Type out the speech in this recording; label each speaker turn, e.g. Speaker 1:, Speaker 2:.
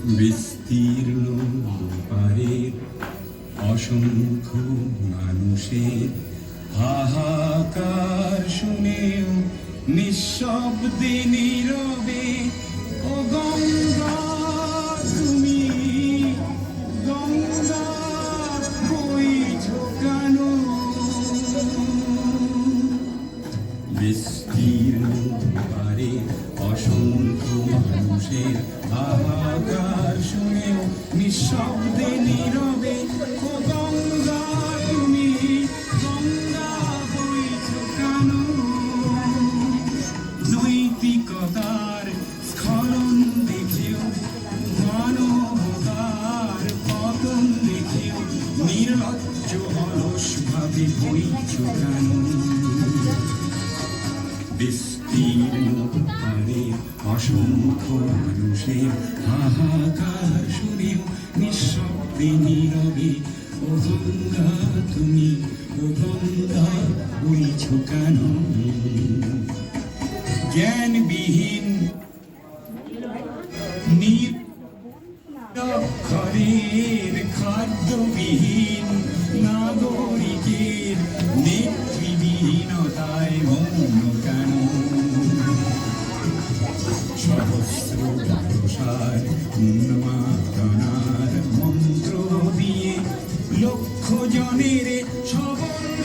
Speaker 1: বিস্তীর্ণ পারের অসংখ্য মানুষের হাহাকার শুনেও নিঃশব্দে নীরবে ও গঙ্গা তুমি গঙ্গা বইছো কেন? বিস্তীর্ণ পারের অসংখ্য মানুষের হাহাকার শুনেও নিঃশব্দে নীরবে ও গঙ্গা তুমি গঙ্গা বইছো কেন? নৈতিকতার স্খলন দেখেও মানবতার পতন দেখেও নির্লজ্জ অলস ভাবে বইছো কেন? বিস্তীর্ণ পারের অসংখ্য মানুষের হাহাকার শুনেও নিঃশব্দে নীরবে ও গঙ্গা তুমি ও গঙ্গা বইছো কেন? জ্ঞানবিহীন নিরক্ষরের খাদ্যবিহীন নাগরিকের নেতৃবিহীনতায় মৌন কেন? সহস্র ভরসার উন্মাদনার মন্ত্র দিয়ে লক্ষ জনের সবল